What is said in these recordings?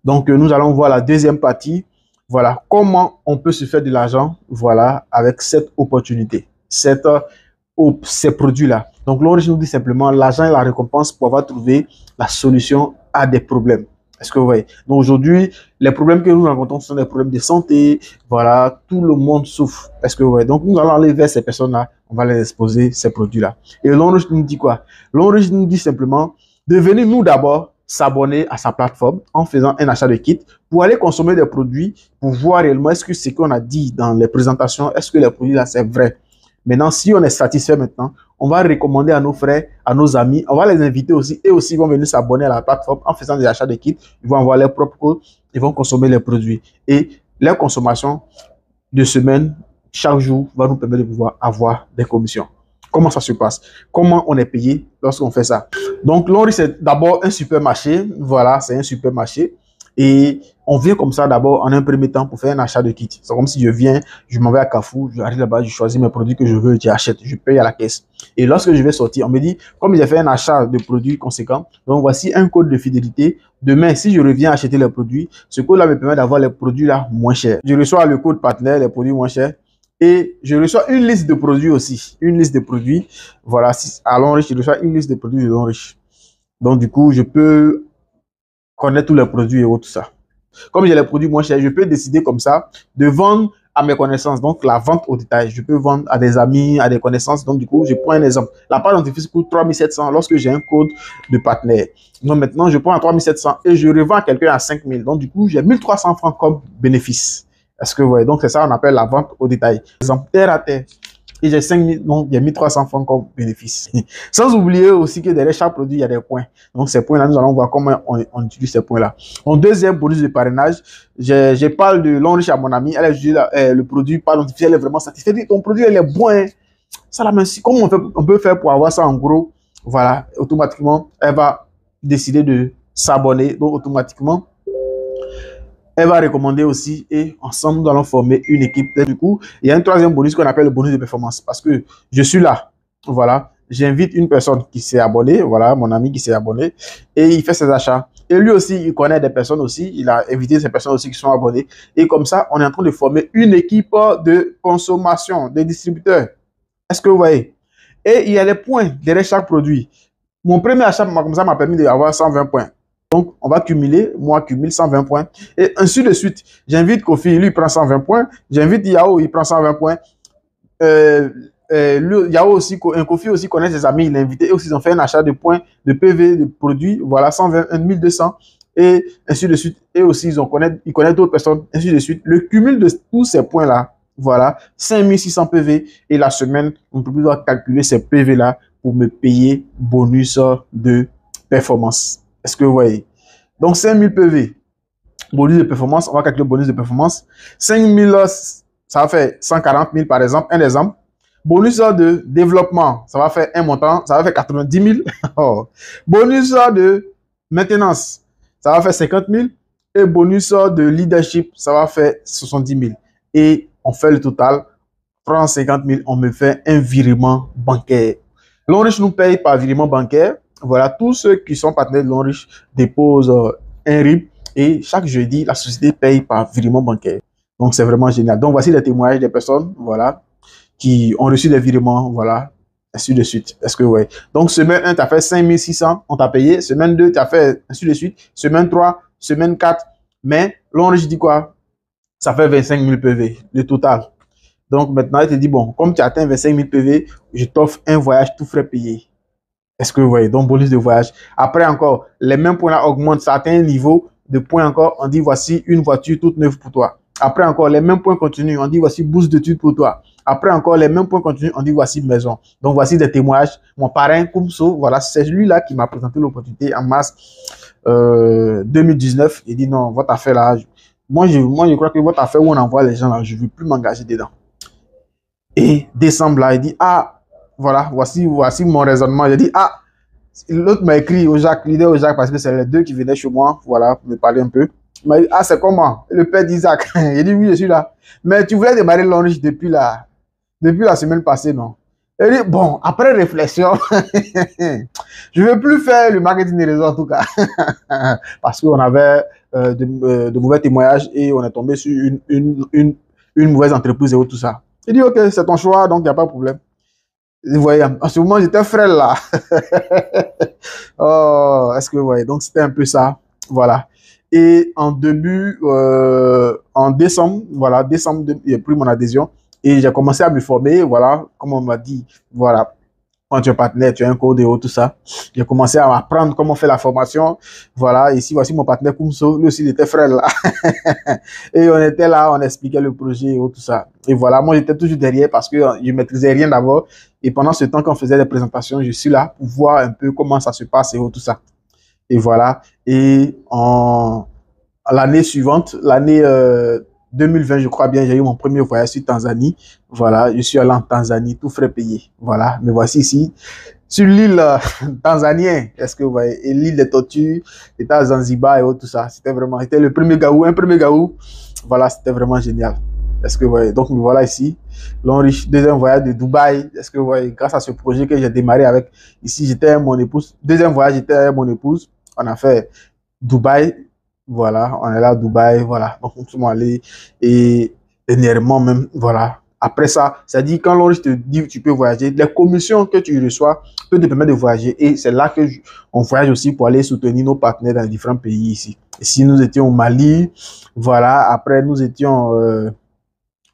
Donc, nous allons voir la deuxième partie. Voilà, comment on peut se faire de l'argent, voilà, avec cette opportunité, ces produits-là. Donc, l'On Riche nous dit simplement l'argent est la récompense pour avoir trouvé la solution à des problèmes. Est-ce que vous voyez? Donc, aujourd'hui, les problèmes que nous rencontrons sont des problèmes de santé. Voilà, tout le monde souffre. Est-ce que vous voyez? Donc, nous allons aller vers ces personnes-là. On va les exposer ces produits-là. Et l'On Riche nous dit quoi? L'On Riche nous dit simplement de venir nous d'abord s'abonner à sa plateforme en faisant un achat de kit pour aller consommer des produits, pour voir réellement est-ce que ce qu'on a dit dans les présentations, est-ce que les produits là c'est vrai. Maintenant, si on est satisfait maintenant, on va recommander à nos frères, à nos amis, on va les inviter aussi, et aussi ils vont venir s'abonner à la plateforme en faisant des achats de kits, ils vont avoir leurs propres codes, ils vont consommer les produits. Et leur consommation de semaine, chaque jour, va nous permettre de pouvoir avoir des commissions. Comment ça se passe? Comment on est payé lorsqu'on fait ça? Donc, l'On Riche, c'est d'abord un supermarché. Voilà, c'est un supermarché. Et on vient comme ça d'abord en un premier temps pour faire un achat de kit. C'est comme si je viens, je m'en vais à Carrefour, j'arrive là-bas, je choisis mes produits que je veux, j'achète, je paye à la caisse. Et lorsque je vais sortir, on me dit, comme j'ai fait un achat de produits conséquents, donc voici un code de fidélité. Demain, si je reviens acheter les produits, ce code-là me permet d'avoir les produits là moins chers. Je reçois le code partenaire, les produits moins chers. Et je reçois une liste de produits aussi. Une liste de produits. Voilà, à l'On Riche, je reçois une liste de produits de l'On Riche. Donc, du coup, je peux connaître tous les produits et tout ça. Comme j'ai les produits moins chers, je peux décider comme ça de vendre à mes connaissances. Donc, la vente au détail. Je peux vendre à des amis, à des connaissances. Donc, du coup, je prends un exemple. La page dentifrice coûte 3700 lorsque j'ai un code de partenaire. Donc, maintenant, je prends à 3700 et je revends à quelqu'un à 5000. Donc, du coup, j'ai 1300 francs comme bénéfice. Est-ce que vous voyez? Donc, c'est ça qu'on appelle la vente au détail. Exemple, terre à terre. Et j'ai 5000, donc il y a 1300 francs comme bénéfice. Sans oublier aussi que derrière chaque produit, il y a des points. Donc, ces points-là, nous allons voir comment on utilise ces points-là. Mon deuxième bonus de parrainage, je parle de l'On Riche à mon ami. Elle a jugé le produit par l'identifié, elle est vraiment satisfaite. Elle dit, ton produit, il est bon. Hein. Ça, la merci. Comment on peut faire pour avoir ça en gros? Voilà, automatiquement, elle va décider de s'abonner. Donc, automatiquement, elle va recommander aussi et ensemble, nous allons former une équipe. Du coup, il y a un troisième bonus qu'on appelle le bonus de performance parce que je suis là. Voilà. J'invite une personne qui s'est abonnée. Voilà, mon ami qui s'est abonné et il fait ses achats. Et lui aussi, il connaît des personnes aussi. Il a invité ces personnes aussi qui sont abonnées. Et comme ça, on est en train de former une équipe de consommation, des distributeurs. Est-ce que vous voyez? Et il y a les points derrière chaque produit. Mon premier achat, comme ça, m'a permis d'avoir 120 points. Donc, on va cumuler, moi, cumule 120 points. Et ainsi de suite. J'invite Kofi, lui, il prend 120 points. J'invite Yao, il prend 120 points. Yao aussi, Kofi aussi connaît ses amis, il l'a invité. Et aussi, ils ont fait un achat de points, de PV, de produits. Voilà, 120, 1200. Et ainsi de suite. Et aussi, ils connaissent d'autres personnes. Ainsi de suite. Le cumul de tous ces points-là, voilà, 5600 PV. Et la semaine, on peut pouvoir calculer ces PV-là pour me payer bonus de performance. Est-ce que vous voyez? Donc, 5000 PV, bonus de performance, on va calculer le bonus de performance. 5000, ça va faire 140 000 par exemple, un exemple. Bonus de développement, ça va faire un montant, ça va faire 90 000. Oh. Bonus de maintenance, ça va faire 50 000. Et bonus de leadership, ça va faire 70 000. Et on fait le total, 350 000, on me fait un virement bancaire. L'On Riche nous paye par virement bancaire. Voilà, tous ceux qui sont partenaires de l'On Riche déposent un RIB et chaque jeudi, la société paye par virement bancaire. Donc, c'est vraiment génial. Donc, voici les témoignages des personnes, voilà, qui ont reçu des virements, voilà, ainsi de suite. Est-ce que, ouais. Donc, semaine 1, tu as fait 5600, on t'a payé. Semaine 2, tu as fait ainsi de suite. Semaine 3, semaine 4. Mais, l'On Riche dit quoi? Ça fait 25 000 PV, le total. Donc, maintenant, il te dit, bon, comme tu as atteint 25 000 PV, je t'offre un voyage tout frais payé. Est-ce que vous voyez? Donc, bonus de voyage. Après encore, les mêmes points-là augmentent. Ça atteint un niveau de points encore. On dit, voici une voiture toute neuve pour toi. Après encore, les mêmes points continuent. On dit, voici bourse d'études pour toi. Après encore, les mêmes points continuent. On dit, voici maison. Donc, voici des témoignages. Mon parrain, Koumso, voilà, c'est lui-là qui m'a présenté l'opportunité en mars 2019. Il dit, non, votre affaire là, moi, je crois que votre affaire où on envoie les gens là, je ne veux plus m'engager dedans. Et décembre là, il dit, ah, voilà, voici mon raisonnement. Il dit, ah, l'autre m'a écrit au Jacques, l'idée au Jacques, parce que c'est les deux qui venaient chez moi, voilà, pour me parler un peu. Il m'a dit, ah, c'est comment? Le père d'Isaac. Il dit, oui, je suis là. Mais tu voulais démarrer l'On Riche depuis la semaine passée, non? Il dit, bon, après réflexion, je ne veux plus faire le marketing des réseaux en tout cas. Parce qu'on avait de mauvais témoignages et on est tombé sur une mauvaise entreprise et tout ça. Il dit, ok, c'est ton choix, donc il n'y a pas de problème. Vous voyez, en ce moment, j'étais frère là. Oh, est-ce que vous voyez? Donc, c'était un peu ça. Voilà. Et en décembre, voilà, décembre, j'ai pris mon adhésion et j'ai commencé à me former, voilà, comme on m'a dit, voilà. Quand tu es partenaire, tu as un code et tout ça. J'ai commencé à apprendre comment faire la formation. Voilà, ici, voici mon partenaire Koumso. Lui aussi, il était frère là. Et on était là, on expliquait le projet et tout ça. Et voilà, moi, j'étais toujours derrière parce que je maîtrisais rien d'abord. Et pendant ce temps qu'on faisait des présentations, je suis là pour voir un peu comment ça se passe et tout ça. Et voilà. Et l'année suivante, l'année 2020, je crois bien, j'ai eu mon premier voyage sur Tanzanie. Voilà, je suis allé en Tanzanie, tout frais payé. Voilà, me voici ici, sur l'île tanzanienne. Est-ce que vous voyez? Et l'île des Tortues, c'était à Zanzibar et tout ça. C'était le premier gaou, un premier gaou. Voilà, c'était vraiment génial. Est-ce que vous voyez? Donc, me voilà ici. L'enrichi, deuxième voyage de Dubaï. Est-ce que vous voyez? Grâce à ce projet que j'ai démarré avec, ici, j'étais avec mon épouse. Deuxième voyage, j'étais avec mon épouse. On a fait Dubaï. Voilà, on est là à Dubaï, voilà. Donc, nous sommes allés et dernièrement même, voilà. Après ça, ça dit quand l'on te dit que tu peux voyager, les commissions que tu reçois peuvent te permettre de voyager. Et c'est là que on voyage aussi pour aller soutenir nos partenaires dans différents pays ici. Ici, nous étions au Mali, voilà. Après, nous étions,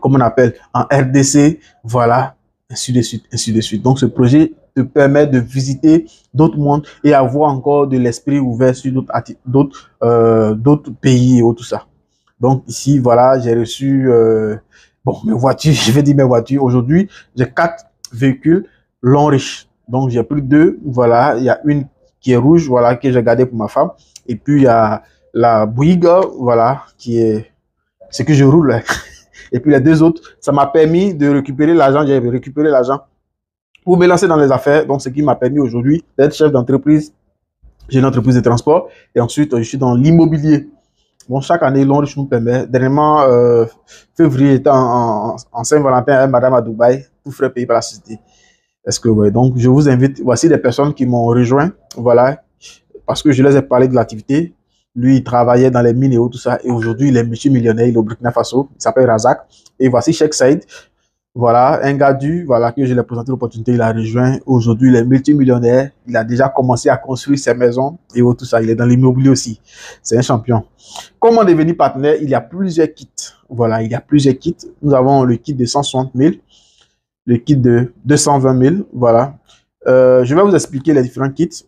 comme on appelle, en RDC, voilà, ainsi de suite, ainsi de suite. Donc, ce projet te permet de visiter d'autres mondes et avoir encore de l'esprit ouvert sur d'autres pays et tout ça. Donc, ici, voilà, j'ai reçu, bon, mes voitures, je vais dire mes voitures. Aujourd'hui, j'ai 4 véhicules long riche. Donc, j'ai pris 2, voilà. Il y a une qui est rouge, voilà, que j'ai gardée pour ma femme. Et puis, il y a la Bouygues, voilà, qui est ce que je roule. Et puis les 2 autres, ça m'a permis de récupérer l'argent. J'ai récupéré l'argent pour me lancer dans les affaires. Donc, ce qui m'a permis aujourd'hui d'être chef d'entreprise. J'ai une entreprise de transport. Et ensuite, je suis dans l'immobilier. Bon, chaque année, l'Onriche nous permet. Dernièrement, février, j'étais en Saint-Valentin avec madame à Dubaï, tout frais payé par la société. Est-ce que, ouais, donc, je vous invite. Voici des personnes qui m'ont rejoint. Voilà. Parce que je les ai parlé de l'activité. Lui, il travaillait dans les mines et tout ça. Et aujourd'hui, il est multimillionnaire. Il est au Burkina Faso. Il s'appelle Razak. Et voici Cheikh Saïd. Voilà, un gars voilà, que je lui ai présenté l'opportunité. Il a rejoint. Aujourd'hui, il est multimillionnaire. Il a déjà commencé à construire ses maisons et tout ça. Il est dans l'immobilier aussi. C'est un champion. Comment devenir partenaire? Il y a plusieurs kits. Voilà, il y a plusieurs kits. Nous avons le kit de 160 000, le kit de 220 000. Voilà. Je vais vous expliquer les différents kits.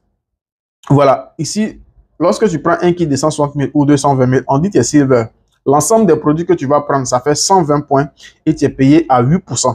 Voilà, ici, lorsque tu prends un kit de 160 000 ou 220 000, on dit que c'est silver. L'ensemble des produits que tu vas prendre, ça fait 120 points et tu es payé à 8%.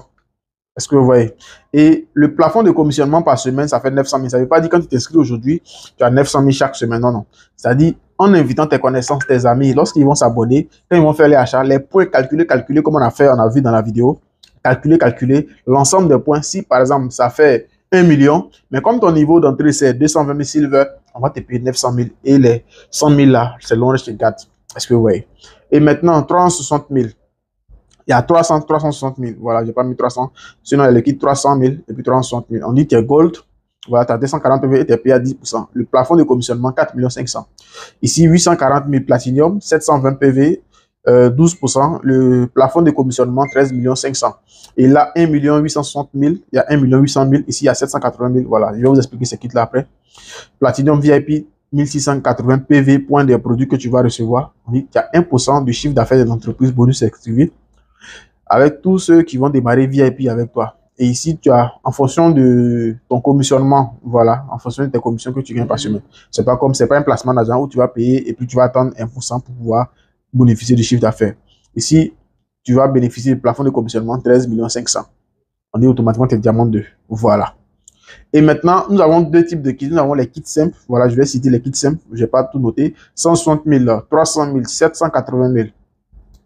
Est-ce que vous voyez? Et le plafond de commissionnement par semaine, ça fait 900 000. Ça ne veut pas dire quand tu t'inscris aujourd'hui, tu as 900 000 chaque semaine. Non, non. C'est-à-dire, en invitant tes connaissances, tes amis, lorsqu'ils vont s'abonner, quand ils vont faire les achats, les points calculés, comme on a vu dans la vidéo. Calculer l'ensemble des points. Si, par exemple, ça fait 1 million, mais comme ton niveau d'entrée, c'est 220 000 silver, on va te payer 900 000. Et les 100 000 là, c'est l'Onriche qui garde. Est-ce que vous voyez? Et maintenant, 360 000. Il y a 360 000. Voilà, j'ai pas mis 300. Sinon, il y a le kit 300 000 et puis 360 000. On dit que tu es gold. Voilà, tu as 240 000 et tu es payé à 10%. Le plafond de commissionnement, 4 500 000. Ici, 840 000 platinum, 720 PV, 12%. Le plafond de commissionnement, 13 500 000. Et là, 1 860 000. Il y a 1 800 000. Ici, il y a 780 000. Voilà, je vais vous expliquer ce kit-là après. Platinum VIP, 1680 PV, points des produits que tu vas recevoir. On dit qu'il y a 1% du chiffre d'affaires de l'entreprise bonus activé avec tous ceux qui vont démarrer VIP avec toi. Et ici, tu as, en fonction de ton commissionnement, voilà, en fonction de tes commissions que tu gagnes par semaine. C'est pas un placement d'argent où tu vas payer et puis tu vas attendre 1% pour pouvoir bénéficier du chiffre d'affaires. Ici, tu vas bénéficier du plafond de commissionnement 13 500 000. On dit automatiquement tes diamants 2. Voilà. Et maintenant, nous avons 2 types de kits. Nous avons les kits simples. Voilà, je vais citer les kits simples. Je n'ai pas tout noté. 160 000, 300 000, 780 000.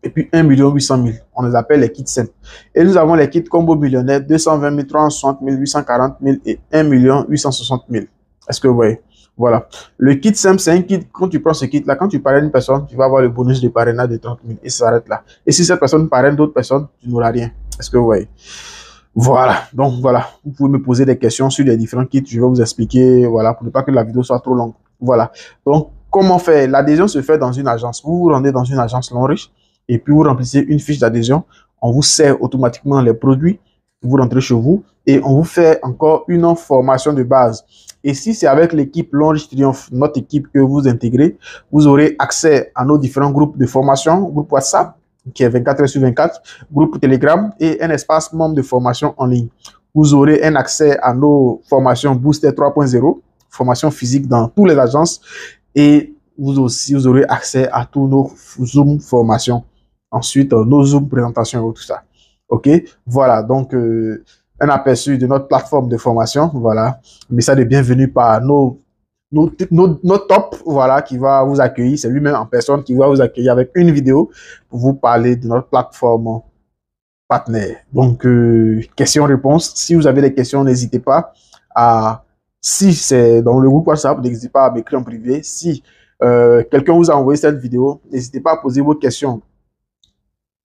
Et puis 1 800 000. On les appelle les kits simples. Et nous avons les kits combo millionnaire, 220 000, 360 000, 840 000 et 1 860 000. Est-ce que vous voyez? Voilà. Le kit simple, c'est un kit, quand tu prends ce kit-là, quand tu parraines une personne, tu vas avoir le bonus de parrainage de 30 000 et ça s'arrête là. Et si cette personne parraine d'autres personnes, tu n'auras rien. Est-ce que vous voyez? Voilà. Donc, voilà. Vous pouvez me poser des questions sur les différents kits. Je vais vous expliquer, voilà, pour ne pas que la vidéo soit trop longue. Voilà. Donc, comment faire? L'adhésion se fait dans une agence. Vous vous rendez dans une agence Longrich et puis vous remplissez une fiche d'adhésion. On vous sert automatiquement les produits. Vous rentrez chez vous et on vous fait encore une formation de base. Et si c'est avec l'équipe Longrich Triomphe, notre équipe que vous intégrez, vous aurez accès à nos différents groupes de formation, groupe WhatsApp, qui est 24 heures sur 24, groupe Telegram et un espace membre de formation en ligne. Vous aurez un accès à nos formations Booster 3.0, formation physique dans toutes les agences et vous aurez accès à tous nos Zoom formations. Ensuite, nos Zoom présentations et tout ça. OK? Voilà, donc un aperçu de notre plateforme de formation. Voilà, message de bienvenue par nos top, voilà, qui va vous accueillir. C'est lui-même en personne qui va vous accueillir avec une vidéo pour vous parler de notre plateforme partenaire. Donc, questions-réponses. Si vous avez des questions, n'hésitez pas à, si c'est dans le groupe WhatsApp, n'hésitez pas à m'écrire en privé. Si quelqu'un vous a envoyé cette vidéo, n'hésitez pas à poser vos questions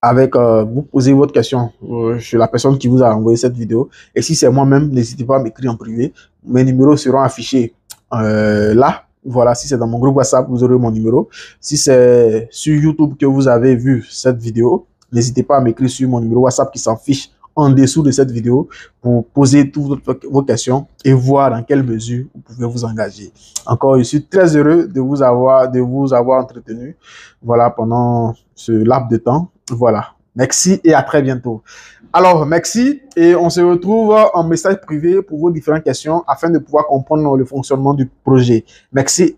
vous posez votre question chez la personne qui vous a envoyé cette vidéo. Et si c'est moi-même, n'hésitez pas à m'écrire en privé. Mes numéros seront affichés là. Voilà, si c'est dans mon groupe WhatsApp, vous aurez mon numéro. Si c'est sur YouTube que vous avez vu cette vidéo, n'hésitez pas à m'écrire sur mon numéro WhatsApp qui s'affiche en dessous de cette vidéo pour poser toutes vos questions et voir dans quelle mesure vous pouvez vous engager. Encore, je suis très heureux de vous avoir entretenu, voilà, pendant ce laps de temps. Voilà. Merci et à très bientôt. Alors, merci et on se retrouve en message privé pour vos différentes questions afin de pouvoir comprendre le fonctionnement du projet. Merci.